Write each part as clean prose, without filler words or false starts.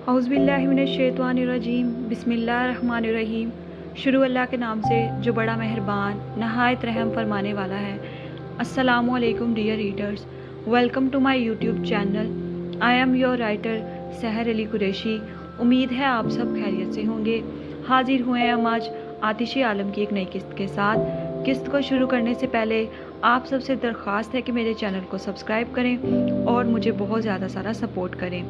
औज़ु बिल्लाहि मिनश्शैतानिर्रजीम बिस्मिल्लाहिर्रहमानिर्रहीम। शुरू अल्लाह के नाम से जो बड़ा मेहरबान नहायत रहम फरमाने वाला है। अस्सलामु अलैकुम dear readers, welcome to my YouTube channel. I am your writer Sahar Ali Qureshi. उम्मीद है आप सब खैरियत से होंगे। हाजिर हुए हैं हम आज आतिश आलम की एक नई किस्त के साथ। किस्त को शुरू करने से पहले आप सबसे दरख्वास्त है कि मेरे चैनल को सब्सक्राइब करें और मुझे बहुत ज़्यादा सारा सपोर्ट करें।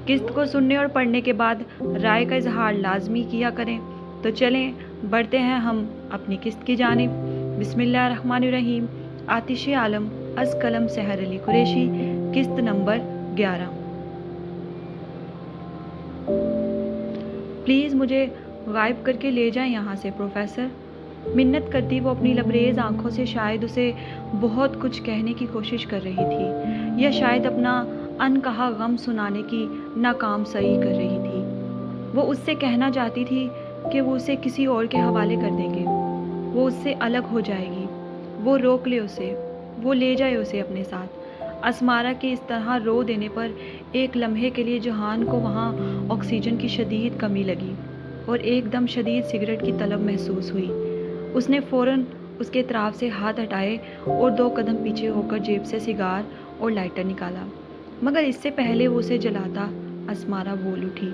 किस्त को सुनने और पढ़ने के बाद राय का इजहार लाजमी किया करें। तो चलें बढ़ते हैं हम अपनी किस्त की जानिब। बिस्मिल्लाहिर्रहमानिर्रहीम। आतिश आलम अज़ कलम सहर अली कुरैशी, किस्त नंबर 11। प्लीज़ मुझे गायब करके ले जाएं यहाँ से प्रोफेसर। मिन्नत करती वो अपनी लबरेज आंखों से शायद उसे बहुत कुछ कहने की कोशिश कर रही थी, या शायद अपना अनकहा गम सुनाने की नाकाम सही कर रही थी। वो उससे कहना चाहती थी कि वो उसे किसी और के हवाले कर देंगे, वो उससे अलग हो जाएगी, वो रोक ले उसे, वो ले जाए उसे अपने साथ। असमारा के इस तरह रो देने पर एक लम्हे के लिए जहान को वहाँ ऑक्सीजन की शदीद कमी लगी और एकदम शदीद सिगरेट की तलब महसूस हुई। उसने फ़ौरन उसके तरफ से हाथ हटाए और 2 कदम पीछे होकर जेब से सिगार और लाइटर निकाला, मगर इससे पहले वो उसे जलाता असमारा बोल उठी,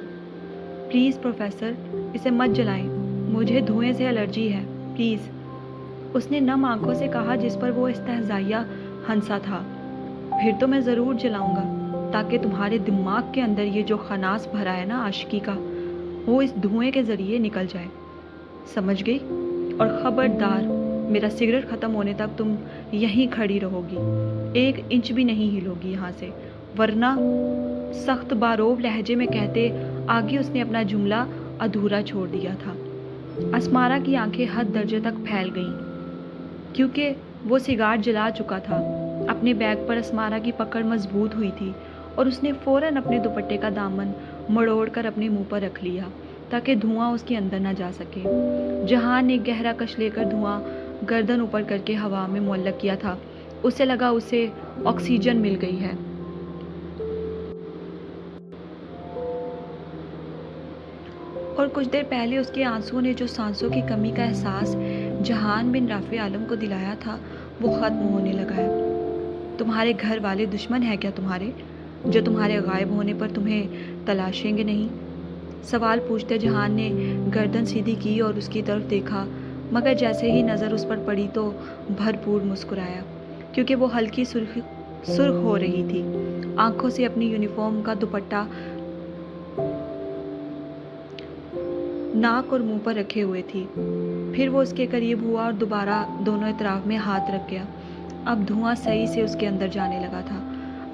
प्लीज़ प्रोफेसर, इसे मत जलाएं, मुझे धुएं से एलर्जी है, प्लीज़। उसने नम आंखों से कहा जिस पर वो इस्तेहज़ाइया हंसा था। फिर तो मैं ज़रूर जलाऊंगा, ताकि तुम्हारे दिमाग के अंदर ये जो खनास भरा है ना आशिकी का, वो इस धुएं के ज़रिए निकल जाए, समझ गई? और ख़बरदार, मेरा सिगरेट ख़त्म होने तक तुम यहीं खड़ी रहोगी, 1 इंच भी नहीं हिलोगी यहाँ से, वरना। सख्त बारोब लहजे में कहते आगे उसने अपना जुमला अधूरा छोड़ दिया था। असमारा की आंखें हद दर्जे तक फैल गईं, क्योंकि वो सिगार जला चुका था। अपने बैग पर असमारा की पकड़ मजबूत हुई थी और उसने फ़ौरन अपने दुपट्टे का दामन मड़ोड़कर अपने मुंह पर रख लिया, ताकि धुआं उसके अंदर न जा सके। जहान ने गहरा कश लेकर धुआं गर्दन ऊपर करके हवा में मुअल्लक किया था। उसे लगा उसे ऑक्सीजन मिल गई है। और कुछ देर पहले उसके आंसुओं ने जो सांसों की कमी का एहसास जहान बिन राफ़े आलम को दिलाया था, वो ख़त्म होने लगा है। तुम्हारे घर वाले दुश्मन हैं क्या तुम्हारे, जो तुम्हारे गायब होने पर तुम्हें तलाशेंगे नहीं? सवाल पूछते जहान ने गर्दन सीधी की और उसकी तरफ देखा, मगर जैसे ही नज़र उस पर पड़ी तो भरपूर मुस्कुराया, क्योंकि वो हल्की सुर्ख हो रही थी। आंखों से अपनी यूनिफॉर्म का दुपट्टा नाक और मुंह पर रखे हुए थी। फिर वो उसके करीब हुआ और दोबारा दोनों इतराफ में हाथ रख गया। अब धुआं सही से उसके अंदर जाने लगा था।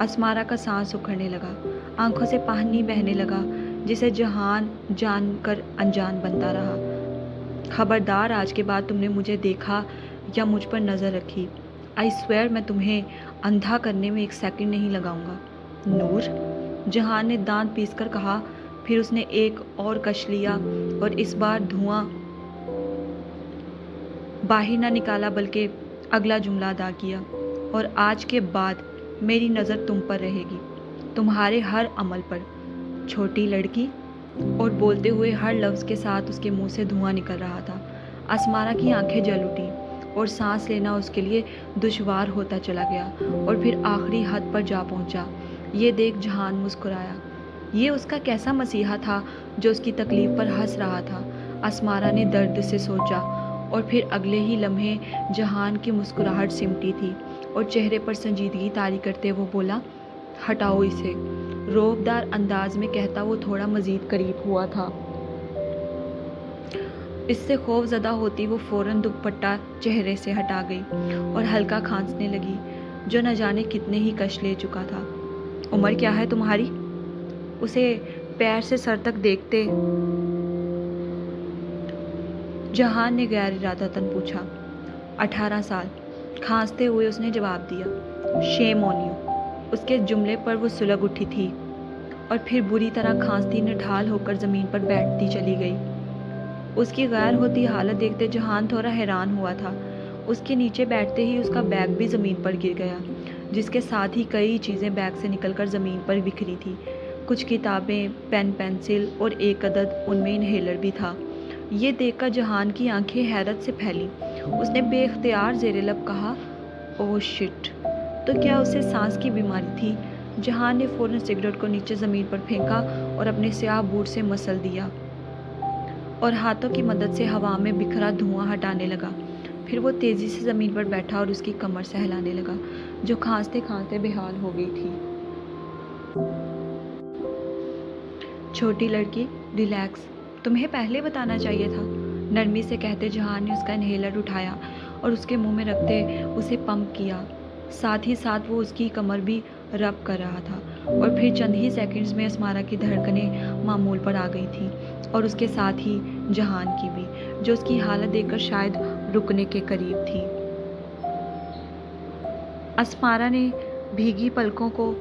असमारा का सांस उखड़ने लगा, आंखों से पानी बहने लगा, जिसे जहान जानकर अनजान बनता रहा। खबरदार, आज के बाद तुमने मुझे देखा या मुझ पर नज़र रखी, आई स्वेयर मैं तुम्हें अंधा करने में 1 सेकंड नहीं लगाऊंगा। नूर, जहान ने दांत पीसकर कहा। फिर उसने एक और कश लिया और इस बार धुआं बाहर न निकाला, बल्कि अगला जुमला अदा किया, और आज के बाद मेरी नज़र तुम पर रहेगी, तुम्हारे हर अमल पर, छोटी लड़की। और बोलते हुए हर लफ्ज़ के साथ उसके मुंह से धुआं निकल रहा था। असमारा की आंखें जल उठी और सांस लेना उसके लिए दुश्वार होता चला गया और फिर आखिरी हद पर जा पहुंचा। ये देख जहान मुस्कुराया। ये उसका कैसा मसीहा था जो उसकी तकलीफ़ पर हंस रहा था, असमारा ने दर्द से सोचा। और फिर अगले ही लम्हे जहान की मुस्कुराहट सिमटी थी और चेहरे पर संजीदगी तारी करते वो बोला, हटाओ इसे। रौबदार अंदाज में कहता वो थोड़ा मज़ीद करीब हुआ था। इससे खौफज़दा होती वो फ़ौरन दुपट्टा चेहरे से हटा गई और हल्का खांसने लगी, जो न जाने कितने ही कश ले चुका था। उम्र क्या है तुम्हारी? उसे पैर से सर तक देखते जहान ने गैर इरादतन पूछा। 18 साल, खांसते हुए उसने जवाब दिया। Shame on you. उसके जुमले पर वो सुलग उठी थी और फिर बुरी तरह खांसती निढाल होकर ज़मीन पर बैठती चली गई। उसकी गैर होती हालत देखते जहान थोड़ा हैरान हुआ था। उसके नीचे बैठते ही उसका बैग भी ज़मीन पर गिर गया, जिसके साथ ही कई चीज़ें बैग से निकलकर ज़मीन पर बिखरी थी। कुछ किताबें, पेन पेंसिल और एक अदद उनमें इन्हेलर भी था। ये देखकर जहान की आंखें हैरत से फैलीं। उसने बेख्तियार ज़ेरे लब कहा, ओह शिट! तो क्या उसे सांस की बीमारी थी? जहान ने फ़ौरन सिगरेट को नीचे ज़मीन पर फेंका और अपने स्याह बूट से मसल दिया और हाथों की मदद से हवा में बिखरा धुआं हटाने लगा। फिर वो तेज़ी से ज़मीन पर बैठा और उसकी कमर सहलाने लगा, जो खांसते खांसते बेहाल हो गई थी। छोटी लड़की, रिलैक्स, तुम्हें पहले बताना चाहिए था, नरमी से कहते जहान ने उसका इन्हेलर उठाया और उसके मुंह में रखते उसे पंप किया। साथ ही साथ वो उसकी कमर भी रब कर रहा था और फिर चंद ही सेकंड्स में अस्मारा की धड़कनें मामूल पर आ गई थी और उसके साथ ही जहान की भी, जो उसकी हालत देखकर शायद रुकने के करीब थी। अस्मारा ने भीगी पलकों को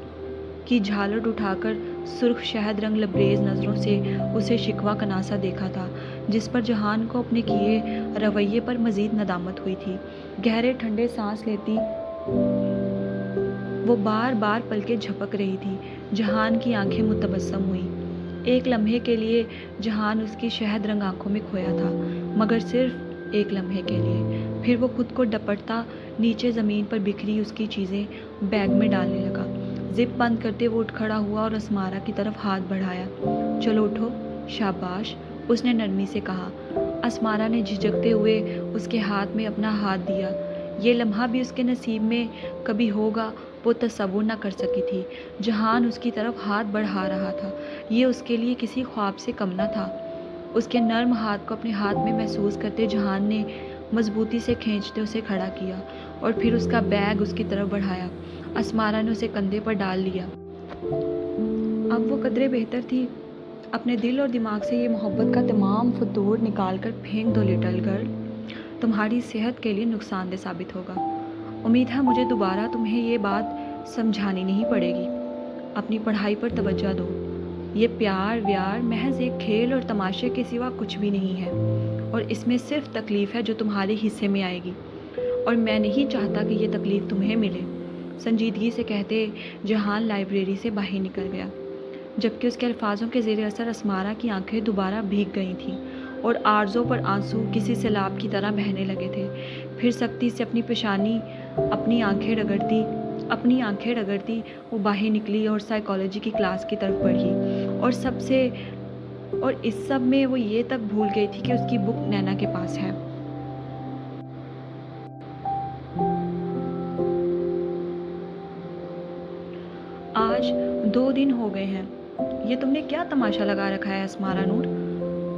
की झालर उठाकर सुर्ख शहद रंग लबरेज नज़रों से उसे शिकवा कनासा देखा था, जिस पर जहान को अपने किए रवैये पर मज़ीद नदामत हुई थी। गहरे ठंडे सांस लेती वो बार बार पलकें झपक रही थी। जहान की आंखें मुतबस्सम हुईं। एक लम्हे के लिए जहान उसकी शहद रंग आंखों में खोया था, मगर सिर्फ एक लम्हे के लिए। फिर वो खुद को डपटता नीचे ज़मीन पर बिखरी उसकी चीज़ें बैग में डालने लगा। जिप बंद करते वो उठ खड़ा हुआ और अस्मारा की तरफ हाथ बढ़ाया। चलो उठो, शाबाश, उसने नरमी से कहा। अस्मारा ने झिझकते हुए उसके हाथ में अपना हाथ दिया। ये लम्हा भी उसके नसीब में कभी होगा वो तसव्वुर न कर सकी थी। जहान उसकी तरफ हाथ बढ़ा रहा था, ये उसके लिए किसी ख्वाब से कम न था। उसके नर्म हाथ को अपने हाथ में महसूस करते जहान ने मजबूती से खींचते उसे खड़ा किया और फिर उसका बैग उसकी तरफ बढ़ाया। अस्मारा ने उसे कंधे पर डाल लिया। अब वो कदरे बेहतर थी। अपने दिल और दिमाग से ये मोहब्बत का तमाम फतूर निकाल कर फेंक दो लिटल गर्ल, तुम्हारी सेहत के लिए नुकसानदेह साबित होगा। उम्मीद है मुझे दोबारा तुम्हें ये बात समझानी नहीं पड़ेगी। अपनी पढ़ाई पर तवज्जो दो। ये प्यार व्यार महज एक खेल और तमाशे के सिवा कुछ भी नहीं है और इसमें सिर्फ तकलीफ़ है जो तुम्हारे हिस्से में आएगी और मैं नहीं चाहता कि ये तकलीफ़ तुम्हें मिले, संजीदगी से कहते जहान लाइब्रेरी से बाहर निकल गया, जबकि उसके अल्फाजों के ज़ेर असर अस्मारा की आंखें दोबारा भीग गई थीं और आरज़ों पर आंसू किसी सैलाब की तरह बहने लगे थे। फिर सख्ती से अपनी आंखें रगड़ती वो बाहर निकली और साइकोलॉजी की क्लास की तरफ बढ़ी और इस सब में वो ये तक भूल गई थी कि उसकी बुक नैना के पास है। आज 2 दिन हो गए हैं। ये तुमने क्या तमाशा लगा रखा है अस्मारा नूर?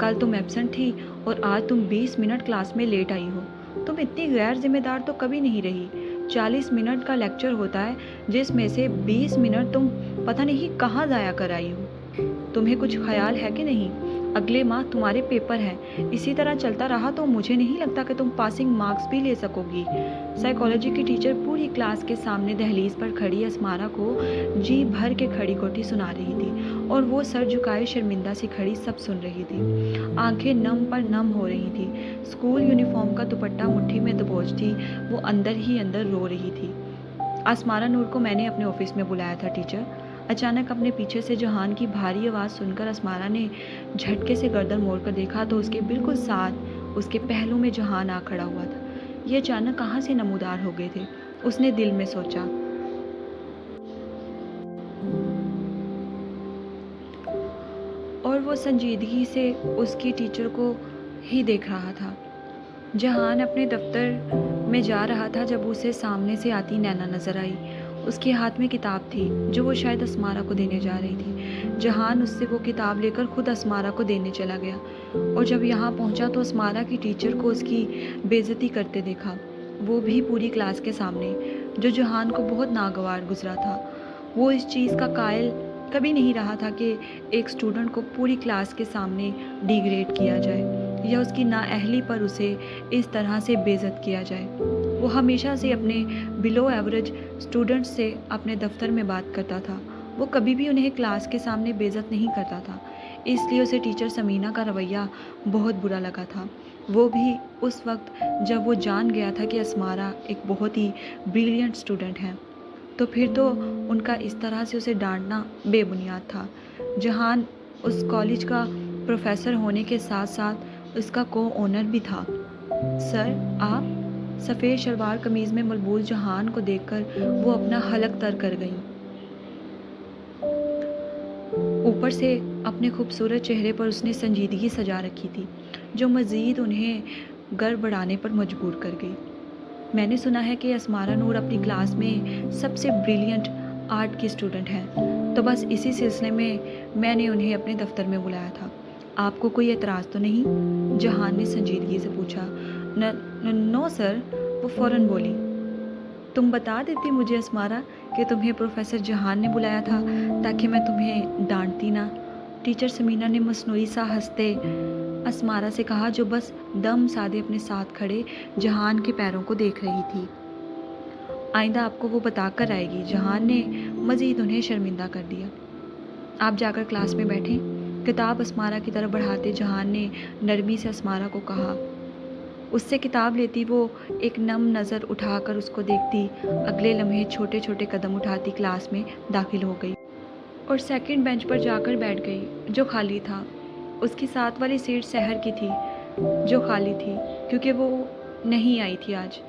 कल तुम एब्सेंट थी और आज तुम 20 मिनट क्लास में लेट आई हो। तुम इतनी गैर जिम्मेदार तो कभी नहीं रही। 40 मिनट का लेक्चर होता है, जिसमें से 20 मिनट तुम पता नहीं कहाँ ज़ाया कर आई हो। तुम्हें कुछ ख्याल है कि नहीं? अगले माह तुम्हारे पेपर हैं। इसी तरह चलता रहा तो मुझे नहीं लगता कि तुम पासिंग मार्क्स भी ले सकोगी। साइकोलॉजी की टीचर पूरी क्लास के सामने दहलीज पर खड़ी अस्मारा को जी भर के खड़ी खोटी सुना रही थी और वो सर झुकाए शर्मिंदा सी खड़ी सब सुन रही थी। आंखें नम पर नम हो रही थी। स्कूल यूनिफॉर्म का दुपट्टा मुट्ठी में दबोच थी। वो अंदर ही अंदर रो रही थी। अस्मारा नूर को मैंने अपने ऑफिस में बुलाया था टीचर। अचानक अपने पीछे से जहान की भारी आवाज़ सुनकर अस्मारा ने झटके से गर्दन मोड़कर देखा तो उसके बिल्कुल साथ उसके पहलू में जहान आ खड़ा हुआ था। ये अचानक कहाँ से नमूदार हो गए थे, उसने दिल में सोचा। और वो संजीदगी से उसकी टीचर को ही देख रहा था। जहान अपने दफ्तर में जा रहा था जब उसे सामने से आती नैना नजर आई। उसके हाथ में किताब थी जो वो शायद अस्मारा को देने जा रही थी। जहान उससे वो किताब लेकर खुद अस्मारा को देने चला गया और जब यहाँ पहुँचा तो अस्मारा की टीचर को उसकी बेइज्जती करते देखा, वो भी पूरी क्लास के सामने, जो जहान को बहुत नागवार गुजरा था। वो इस चीज़ का कायल कभी नहीं रहा था कि एक स्टूडेंट को पूरी क्लास के सामने डिग्रेड किया जाए या उसकी नाअहली पर उसे इस तरह से बेइज्जत किया जाए। वो हमेशा से अपने बिलो एवरेज स्टूडेंट्स से अपने दफ्तर में बात करता था। वो कभी भी उन्हें क्लास के सामने बेइज्जत नहीं करता था, इसलिए उसे टीचर समीना का रवैया बहुत बुरा लगा था। वो भी उस वक्त जब वो जान गया था कि अस्मारा एक बहुत ही ब्रिलियंट स्टूडेंट है। तो फिर तो उनका इस तरह से उसे डांटना बेबुनियाद था। जहान उस कॉलेज का प्रोफेसर होने के साथ साथ उसका को ओनर भी था। सर, आप? सफ़ेद शलवार कमीज़ में मलबूस जहान को देखकर वो अपना हलक तर कर गईं। ऊपर से अपने खूबसूरत चेहरे पर उसने संजीदगी सजा रखी थी, जो मज़ीद उन्हें गर्व बढ़ाने पर मजबूर कर गई। मैंने सुना है कि असमारा नूर अपनी क्लास में सबसे ब्रिलियंट आर्ट की स्टूडेंट हैं, तो बस इसी सिलसिले में मैंने उन्हें अपने दफ्तर में बुलाया था। आपको कोई एतराज़ तो नहीं? जहान ने संजीदगी से पूछा। नो सर, वो फ़ौरन बोली। तुम बता देती मुझे असमारा कि तुम्हें प्रोफेसर जहान ने बुलाया था, ताकि मैं तुम्हें डांटती ना। टीचर समीना ने मसनूई सा हंसते असमारा से कहा, जो बस दम साधे अपने साथ खड़े जहान के पैरों को देख रही थी। आइंदा आपको वो बता कर आएगी। जहान ने मज़ीद उन्हें शर्मिंदा कर दिया। आप जाकर क्लास में बैठें। किताब असमारा की तरफ बढ़ाते जहान ने नरमी से असमारा को कहा। उससे किताब लेती वो एक नम नज़र उठाकर उसको देखती, अगले लम्हे छोटे छोटे कदम उठाती क्लास में दाखिल हो गई और सेकंड बेंच पर जाकर बैठ गई, जो खाली था। उसकी साथ वाली सीट सहर की थी, जो खाली थी क्योंकि वो नहीं आई थी आज।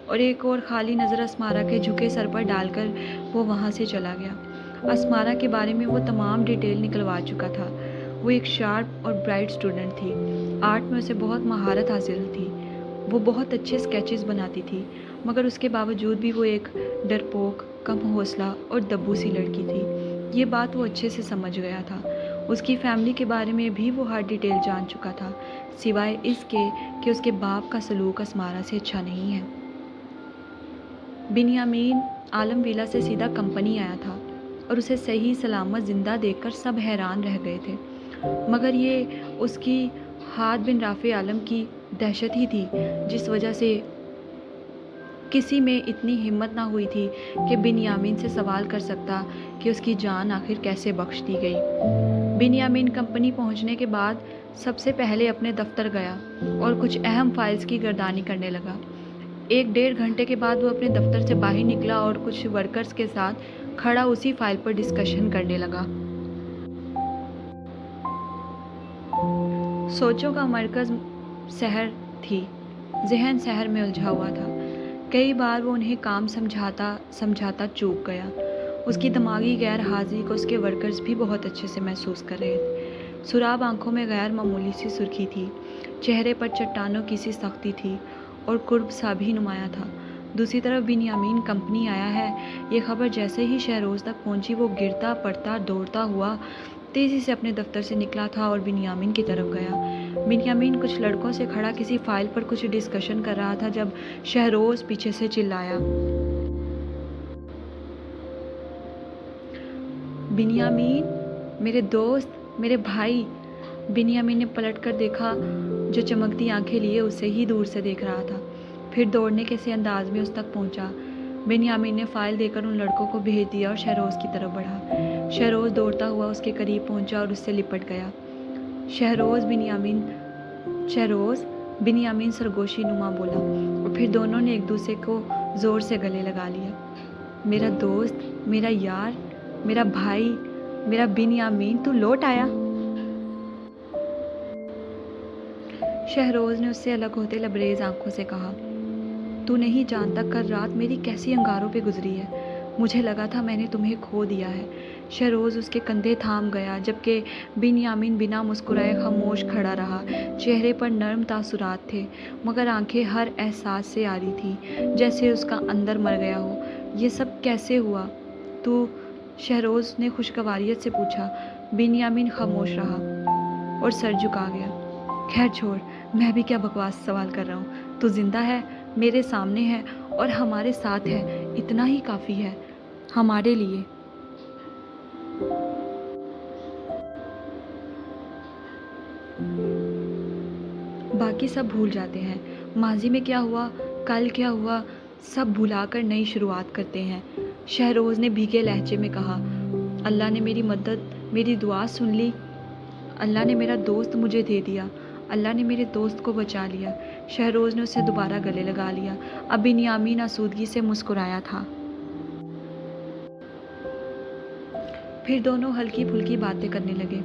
और एक और खाली नज़र असमारा के झुके सर पर डालकर वो वहाँ से चला गया। असमारा के बारे में वो तमाम डिटेल निकलवा चुका था। वो एक शार्प और ब्राइट स्टूडेंट थी। आर्ट में उसे बहुत महारत हासिल थी। वो बहुत अच्छे स्केचेस बनाती थी, मगर उसके बावजूद भी वो एक डरपोक, कम हौसला और दब्बू सी लड़की थी। ये बात वो अच्छे से समझ गया था। उसकी फैमिली के बारे में भी वो हर डिटेल जान चुका था, सिवाय इसके कि उसके बाप का सलूक असमारा से अच्छा नहीं है। बिन्यामीन आलम विला से सीधा कंपनी आया था और उसे सही सलामत ज़िंदा देखकर सब हैरान रह गए थे, मगर ये उसकी हाथ बिन राफ़े आलम की दहशत ही थी, जिस वजह से किसी में इतनी हिम्मत ना हुई थी कि बिन्यामीन से सवाल कर सकता कि उसकी जान आखिर कैसे बख्श दी गई। बिन्यामीन कंपनी पहुंचने के बाद सबसे पहले अपने दफ्तर गया और कुछ अहम फाइल्स की गर्दानी करने लगा। 1-1.5 घंटे के बाद वो अपने दफ्तर से बाहर निकला और कुछ वर्कर्स के साथ खड़ा उसी फाइल पर डिस्कशन करने लगा। सोचों का मरकज़ शहर थी, जहन शहर में उलझा हुआ था। कई बार वो उन्हें काम समझाता समझाता चूक गया। उसकी दिमागी गैर हाज़िरी को उसके वर्कर्स भी बहुत अच्छे से महसूस कर रहे थे। सुराब आंखों में गैर मामूली सी सुर्खी थी, चेहरे पर चट्टानों की सी सख्ती थी और कुर्ब सा भी नुमाया था। दूसरी तरफ बिन्यामीन कंपनी आया है, ये खबर जैसे ही शहरोज़ तक पहुंची, वो गिरता पड़ता दौड़ता हुआ तेज़ी से अपने दफ्तर से निकला था और बिन्यामीन की तरफ गया। बिन्यामीन कुछ लड़कों से खड़ा किसी फाइल पर कुछ डिस्कशन कर रहा था जब शहरोज़ पीछे से चिल्लाया, बिन्यामीन, मेरे दोस्त, मेरे भाई। बिन्यामीन ने पलट कर देखा, जो चमकती आंखें लिए उसे ही दूर से देख रहा था। फिर दौड़ने के से अंदाज में उस तक पहुंचा। बिन्यामीन ने फाइल देकर उन लड़कों को भेज दिया और शहरोज़ की तरफ बढ़ा। शहरोज़ दौड़ता हुआ उसके करीब पहुंचा और उससे लिपट गया। शहरोज़, बिन्यामीन सरगोशी नुमा बोला और फिर दोनों ने एक दूसरे को ज़ोर से गले लगा लिया। मेरा दोस्त, मेरा यार, मेरा भाई, मेरा बिन्यामीन, तू लौट आया। शहरोज़ ने उससे अलग होते लबरेज आंखों से कहा, तू नहीं जानता कल रात मेरी कैसी अंगारों पे गुजरी है। मुझे लगा था मैंने तुम्हें खो दिया है। शहरोज़ उसके कंधे थाम गया, जबकि बिन्यामीन बिना मुस्कुराए खामोश खड़ा रहा। चेहरे पर नर्म तासुरात थे, मगर आंखें हर एहसास से आ रही थी, जैसे उसका अंदर मर गया हो। ये सब कैसे हुआ? तू? शहरोज़ ने खुशगवारियत से पूछा। बिन्यामीन खामोश रहा और सर झुका गया। खैर छोड़, मैं भी क्या बकवास सवाल कर रहा हूँ। तू जिंदा है, मेरे सामने है और हमारे साथ है, इतना ही काफ़ी है हमारे लिए। बाकी सब भूल जाते हैं। माजी में क्या हुआ, कल क्या हुआ, सब भुलाकर नई शुरुआत करते हैं। शहरोज़ ने भीगे लहजे में कहा। अल्लाह ने मेरी मदद, मेरी दुआ सुन ली। अल्लाह ने मेरा दोस्त मुझे दे दिया। अल्लाह ने मेरे दोस्त को बचा लिया। शहरोज़ ने उसे दोबारा गले लगा लिया। अब बिन्यामीन आसूदगी से मुस्कुराया था। پھر دونوں ہلکی پھلکی باتیں کرنے لگے۔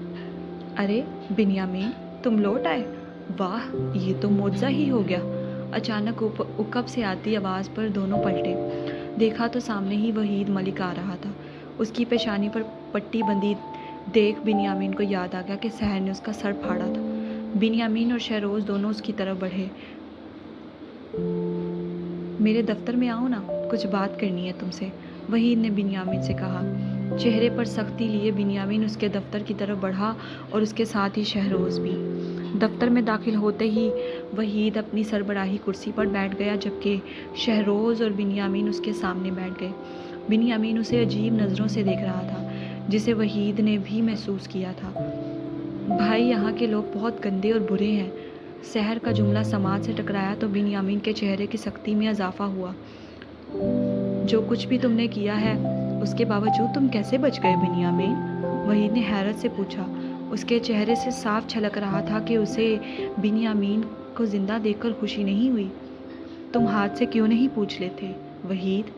ارے بنیامین، تم لوٹ آئے؟ واہ، یہ تو معجزہ ہی ہو گیا۔ اچانک اکب سے آتی آواز پر دونوں پلٹے۔ دیکھا تو سامنے ہی وحید ملک آ رہا تھا۔ اس کی پیشانی پر پٹی بندھی دیکھ بنیامین کو یاد آ گیا کہ سحر نے اس کا سر پھاڑا تھا۔ بنیامین اور شہروز دونوں اس کی طرف بڑھے۔ میرے دفتر میں آؤ نا، کچھ بات کرنی ہے تم سے، وحید نے بنیامین سے کہا۔ چہرے پر سختی لیے بنیامین اس کے دفتر کی طرف بڑھا اور اس کے ساتھ ہی شہروز بھی۔ دفتر میں داخل ہوتے ہی وحید اپنی سربراہی کرسی پر بیٹھ گیا، جبکہ شہروز اور بنیامین اس کے سامنے بیٹھ گئے۔ بنیامین اسے عجیب نظروں سے دیکھ رہا تھا، جسے وحید نے بھی محسوس کیا تھا۔ بھائی، یہاں کے لوگ بہت گندے اور برے ہیں۔ سحر کا جملہ سماعت سے ٹکرایا تو بنیامین کے چہرے کی سختی میں اضافہ ہوا۔ جو کچھ بھی تم نے کیا ہے، اس کے باوجود تم کیسے بچ گئے بنیامین؟ وحید نے حیرت سے پوچھا۔ اس کے چہرے سے صاف جھلک رہا تھا کہ اسے بنیامین کو زندہ دیکھ کر خوشی نہیں ہوئی۔ تم ہاتھ سے کیوں نہیں پوچھ لیتے وحید؟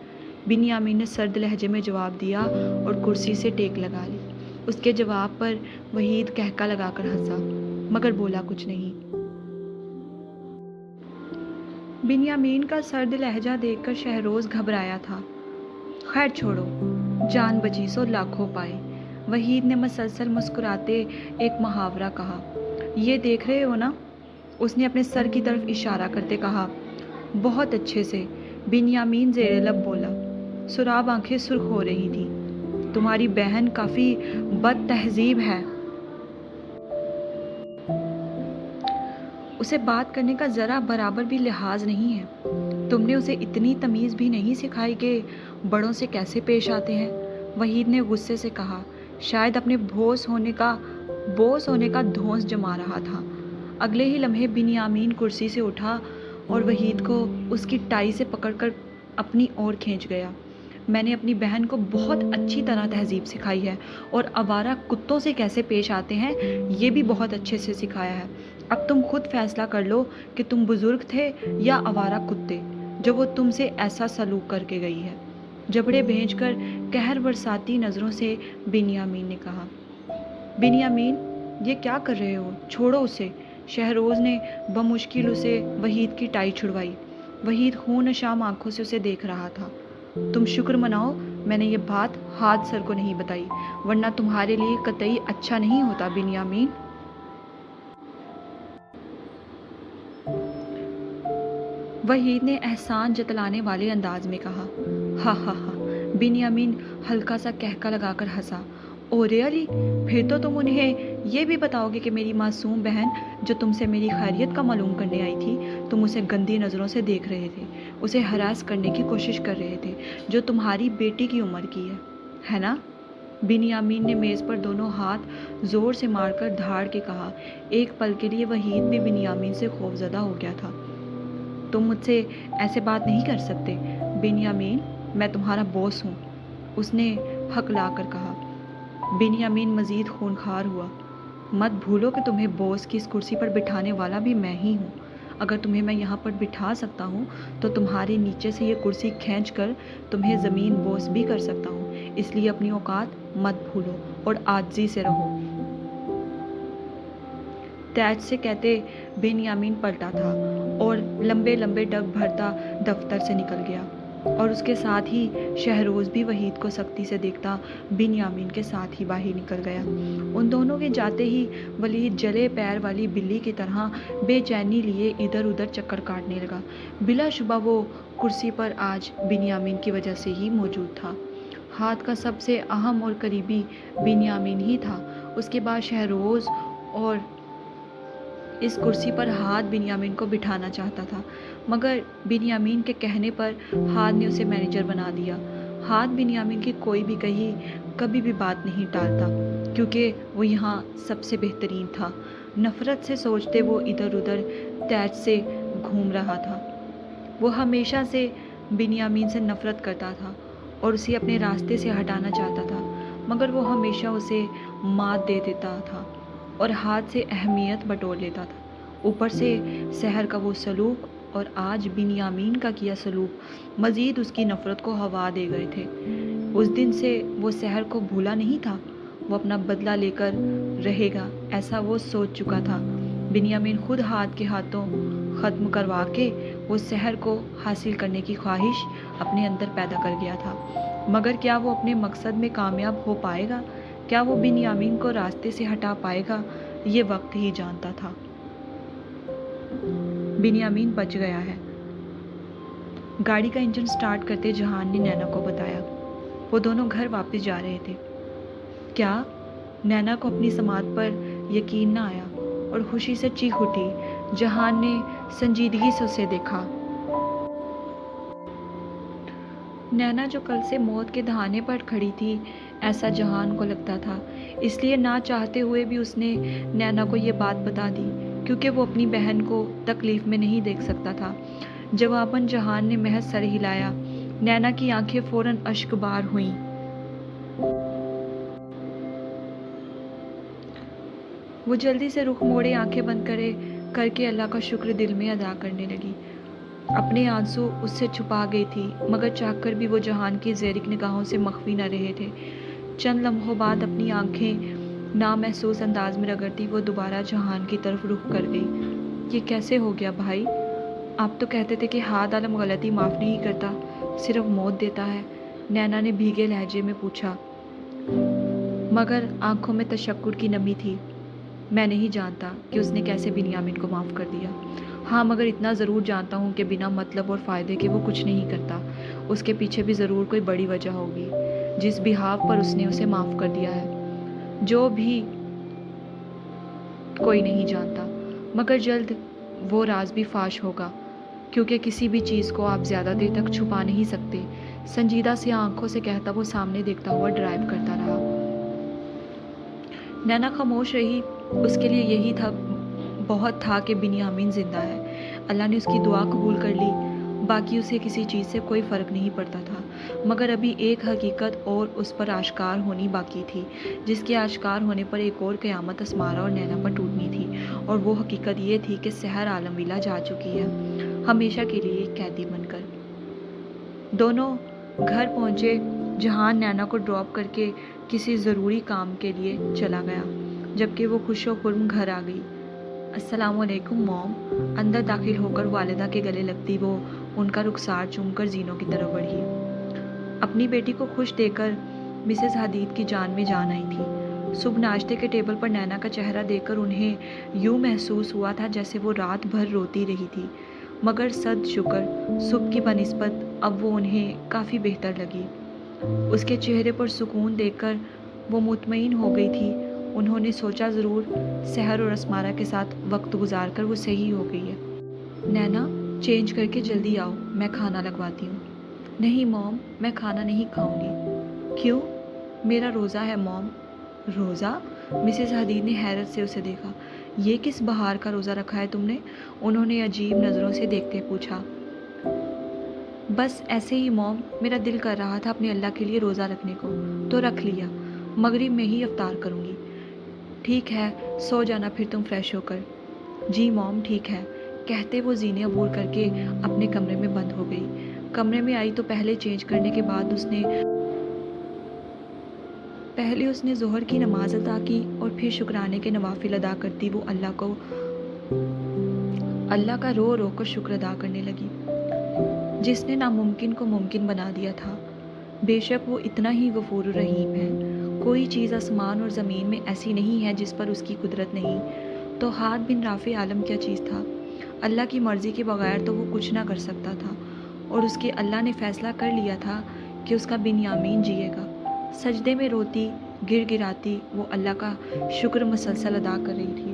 بنیامین نے سرد لہجے میں جواب دیا اور کرسی سے ٹیک لگا لی۔ اس کے جواب پر وحید قہقہ لگا کر ہنسا، مگر بولا کچھ نہیں۔ بنیامین کا سرد لہجہ دیکھ کر شہروز گھبرایا تھا۔ خیر چھوڑو، جان بچی سو لاکھوں پائے، وحید نے مسلسل مسکراتے ایک محاورہ کہا۔ یہ دیکھ رہے ہو نا، اس نے اپنے سر کی طرف اشارہ کرتے کہا۔ بہت اچھے سے، بنیامین زیر لب بولا۔ سراب آنکھیں سرخ ہو رہی تھیں۔ تمہاری بہن کافی بد تہذیب ہے۔ اسے بات کرنے کا ذرا برابر بھی لحاظ نہیں ہے۔ تم نے اسے اتنی تمیز بھی نہیں سکھائی کہ بڑوں سے کیسے پیش آتے ہیں، وحید نے غصے سے کہا۔ شاید اپنے بوس ہونے کا دھونس جما رہا تھا۔ اگلے ہی لمحے بنیامین کرسی سے اٹھا اور وحید کو اس کی ٹائی سے پکڑ کر اپنی اور کھینچ گیا۔ میں نے اپنی بہن کو بہت اچھی طرح تہذیب سکھائی ہے، اور آوارہ کتوں سے کیسے پیش آتے ہیں یہ بھی بہت اچھے سے سکھایا ہے۔ اب تم خود فیصلہ کر لو کہ تم بزرگ تھے یا آوارہ کتے، جو وہ تم سے ایسا سلوک کر کے گئی ہے، جبڑے بھیج کر قہر برساتی نظروں سے بنیامین نے کہا۔ بنیامین، یہ کیا کر رہے ہو؟ چھوڑو اسے، شہروز نے بمشکل اسے وحید کی ٹائی چھڑوائی۔ وحید خون نشام آنکھوں سے اسے دیکھ رہا تھا۔ تم شکر مناؤ میں نے یہ بات ہاتھ سر کو نہیں بتائی، ورنہ تمہارے لیے قطعی اچھا نہیں ہوتا بنیامین۔ وحید نے احسان جتلانے والے انداز میں کہا۔ ہا ہا ہا، بنیامین ہلکا سا قہقہ لگا کر ہنسا۔ او ریئلی؟ پھر تو تم انہیں یہ بھی بتاؤ گے کہ میری معصوم بہن جو تم سے میری خیریت کا معلوم کرنے آئی تھی، تم اسے گندی نظروں سے دیکھ رہے تھے، اسے ہراس کرنے کی کوشش کر رہے تھے، جو تمہاری بیٹی کی عمر کی ہے نا؟ بنیامین نے میز پر دونوں ہاتھ زور سے مار کر دھاڑ کے کہا۔ ایک پل کے لیے وحید بھی بنیامین سے خوفزدہ ہو گیا تھا۔ تم مجھ سے ایسے بات نہیں کر سکتے بنیامین، میں تمہارا باس ہوں، اس نے ہکلا کر کہا۔ بنیامین مزید خونخوار ہوا۔ مت بھولو کہ تمہیں باس کی اس کرسی پر بٹھانے والا بھی میں ہی ہوں۔ اگر تمہیں میں یہاں پر بٹھا سکتا ہوں تو تمہارے نیچے سے یہ کرسی کھینچ کر تمہیں زمین بوس بھی کر سکتا ہوں، اس لیے اپنی اوقات مت بھولو اور عاجزی سے رہو۔ تیج سے کہتے بنیامین پلٹا تھا اور لمبے لمبے ڈگ بھرتا دفتر سے نکل گیا، اور اس کے ساتھ ہی شہروز بھی وحید کو سختی سے دیکھتا بنیامین کے ساتھ ہی باہر نکل گیا۔ ان دونوں کے جاتے ہی وحید جلے پیر والی بلی کی طرح بے چینی لیے ادھر ادھر چکر کاٹنے لگا۔ بلا شبہ وہ کرسی پر آج بنیامین کی وجہ سے ہی موجود تھا۔ ہاتھ کا سب سے اہم اور قریبی بنیامین ہی تھا، اس کے بعد شہروز، اور اس کرسی پر ہاتھ بنیامین کو بٹھانا چاہتا تھا، مگر بنیامین کے کہنے پر ہاتھ نے اسے مینیجر بنا دیا۔ ہاتھ بنیامین کی کوئی بھی کبھی بھی بات نہیں ٹالتا، کیونکہ وہ یہاں سب سے بہترین تھا۔ نفرت سے سوچتے وہ ادھر ادھر تیج سے گھوم رہا تھا۔ وہ ہمیشہ سے بنیامین سے نفرت کرتا تھا اور اسے اپنے راستے سے ہٹانا چاہتا تھا، مگر وہ ہمیشہ اسے مات دے دیتا تھا اور ہاتھ سے اہمیت بٹور لیتا تھا۔ اوپر سے سحر کا وہ سلوک اور آج بنیامین کا کیا سلوک مزید اس کی نفرت کو ہوا دے گئے تھے۔ اس دن سے وہ سحر کو بھولا نہیں تھا، وہ اپنا بدلہ لے کر رہے گا، ایسا وہ سوچ چکا تھا۔ بنیامین خود ہاتھ کے ہاتھوں ختم کروا کے وہ سحر کو حاصل کرنے کی خواہش اپنے اندر پیدا کر گیا تھا، مگر کیا وہ اپنے مقصد میں کامیاب ہو پائے گا؟ کیا وہ بنیامین کو راستے سے ہٹا پائے گا؟ یہ وقت ہی جانتا تھا۔ بنیامین بچ گیا ہے۔ گاڑی کا انجن سٹارٹ کرتے جہان نے نینا کو بتایا۔ وہ دونوں گھر واپس جا رہے تھے۔ کیا؟ نینا کو اپنی سماعت پر یقین نہ آیا اور خوشی سے چیخ اٹھی۔ جہان نے سنجیدگی سے اسے دیکھا۔ نینا جو کل سے موت کے دہانے پر کھڑی تھی، ایسا جہان کو لگتا تھا، اس لیے نہ چاہتے ہوئے بھی اس نے نینا کو یہ بات بتا دی، کیونکہ وہ اپنی بہن کو تکلیف میں نہیں دیکھ سکتا تھا۔ جواباً جہان نے محض سر ہلایا۔ نینا کی آنکھیں فوراً اشک بار ہوئیں۔ وہ جلدی سے رخ موڑے آنکھیں بند کر کے اللہ کا شکر دل میں ادا کرنے لگی۔ اپنے آنسو اس سے چھپا گئی تھی، مگر چاہ کر بھی وہ جہان کی زیرک نگاہوں سے مخفی نہ رہے تھے۔ چند لمحوں بعد اپنی آنکھیں نامحسوس انداز میں رگڑتی وہ دوبارہ جہان کی طرف رخ کر گئی۔ یہ کیسے ہو گیا بھائی؟ آپ تو کہتے تھے کہ ہاتھ عالم غلطی معاف نہیں کرتا، صرف موت دیتا ہے، نینا نے بھیگے لہجے میں پوچھا، مگر آنکھوں میں تشکر کی نمی تھی۔ میں نہیں جانتا کہ اس نے کیسے بنیامین کو معاف کر دیا۔ ہاں، مگر اتنا ضرور جانتا ہوں کہ بنا مطلب اور فائدے کے وہ کچھ نہیں کرتا۔ اس کے پیچھے بھی ضرور کوئی بڑی وجہ ہوگی، جس بحاف پر اس نے اسے معاف کر دیا ہے، جو بھی کوئی نہیں جانتا، مگر جلد وہ راز بھی فاش ہوگا، کیونکہ کسی بھی چیز کو آپ زیادہ دیر تک چھپا نہیں سکتے۔ سنجیدہ سی آنکھوں سے کہتا وہ سامنے دیکھتا ہوا ڈرائیو کرتا رہا۔ نینا خاموش رہی۔ اس کے لیے یہی بہت تھا کہ بنیامین زندہ ہے۔ اللہ نے اس کی دعا قبول کر لی، باقی اسے کسی چیز سے کوئی فرق نہیں پڑتا تھا، مگر ابھی ایک حقیقت اور اس پر آشکار ہونی باقی تھی، جس کے آشکار ہونے پر ایک اور قیامت اسمارا اور نینا پر ٹوٹنی تھی، اور وہ حقیقت یہ تھی کہ سحر عالم ویلا جا چکی ہے، ہمیشہ کے لیے ایک قیدی بن کر۔ دونوں گھر پہنچے۔ جہان نینا کو ڈراپ کر کے کسی ضروری کام کے لیے چلا گیا، جبکہ وہ خوش و خرم گھر آ گئی۔ السلام علیکم موم۔ اندر داخل ہو کر والدہ کے گلے لگتی وہ ان کا رخسار چوم کر زینوں کی طرف بڑھی۔ اپنی بیٹی کو خوش دیکھ کر مسز حدید کی جان میں جان آئی تھی۔ صبح ناشتے کے ٹیبل پر نینا کا چہرہ دیکھ کر انہیں یوں محسوس ہوا تھا جیسے وہ رات بھر روتی رہی تھی، مگر صد شکر صبح کی بنسبت اب وہ انہیں کافی بہتر لگی۔ اس کے چہرے پر سکون دیکھ کر وہ مطمئن ہو گئی تھی۔ انہوں نے سوچا ضرور سحر اور اسمارا کے ساتھ وقت گزار کر وہ صحیح ہو گئی ہے۔ نینا، چینج کر کے جلدی آؤ، میں کھانا لگواتی ہوں۔ نہیں موم، میں کھانا نہیں کھاؤں گی۔ کیوں؟ میرا روزہ ہے موم۔ روزہ؟ مسز حدید نے حیرت سے اسے دیکھا۔ یہ کس بہار کا روزہ رکھا ہے تم نے؟ انہوں نے عجیب نظروں سے دیکھتے پوچھا۔ بس ایسے ہی موم، میرا دل کر رہا تھا اپنے اللہ کے لیے روزہ رکھنے کو، تو رکھ لیا۔ مغرب میں ہی افطار کروں گی۔ ٹھیک ہے، سو جانا پھر تم فریش ہو کر۔ جی موم، ٹھیک ہے، کہتے وہ زینے عبور کر کے اپنے کمرے میں بند ہو گئی۔ کمرے میں آئی تو پہلے چینج کرنے کے بعد پہلے اس نے ظہر کی نماز ادا کی اور پھر شکرانے کے نوافل ادا کرتی وہ اللہ کا رو رو کر شکر ادا کرنے لگی، جس نے ناممکن کو ممکن بنا دیا تھا۔ بے شک وہ اتنا ہی غفور رحیم ہے۔ کوئی چیز آسمان اور زمین میں ایسی نہیں ہے جس پر اس کی قدرت نہیں۔ تو ہاتھ بن رافع عالم کیا چیز تھا؟ اللہ کی مرضی کے بغیر تو وہ کچھ نہ کر سکتا تھا، اور اس کے اللہ نے فیصلہ کر لیا تھا کہ اس کا بنیامین جیے گا۔ سجدے میں روتی گر گراتی وہ اللہ کا شکر مسلسل ادا کر رہی تھی،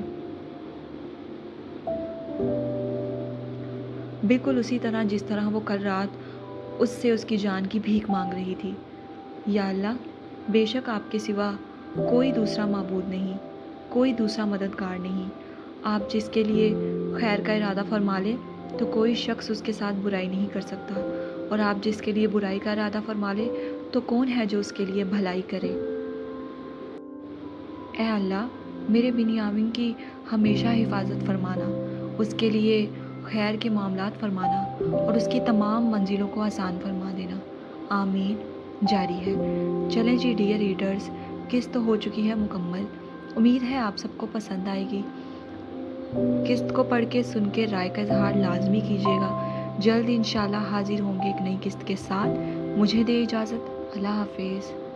بالکل اسی طرح جس طرح وہ کل رات اس سے اس کی جان کی بھیک مانگ رہی تھی۔ یا اللہ، بے شک آپ کے سوا کوئی دوسرا معبود نہیں، کوئی دوسرا مددگار نہیں۔ آپ جس کے لیے خیر کا ارادہ فرما لے تو کوئی شخص اس کے ساتھ برائی نہیں کر سکتا، اور آپ جس کے لیے برائی کا ارادہ فرما لے تو کون ہے جو اس کے لیے بھلائی کرے۔ اے اللہ، میرے بنیامین کی ہمیشہ حفاظت فرمانا، اس کے لیے خیر کے معاملات فرمانا اور اس کی تمام منزلوں کو آسان فرما دینا۔ آمین۔ جاری ہے۔ چلیں جی ڈیئر ریڈرز، قسط ہو چکی ہے مکمل۔ امید ہے آپ سب کو پسند آئے گی۔ قسط کو پڑھ کے سن کے رائے کا اظہار لازمی کیجیے گا۔ جلد انشاءاللہ حاضر ہوں گے ایک نئی قسط کے ساتھ۔ مجھے دے اجازت۔ اللہ حافظ۔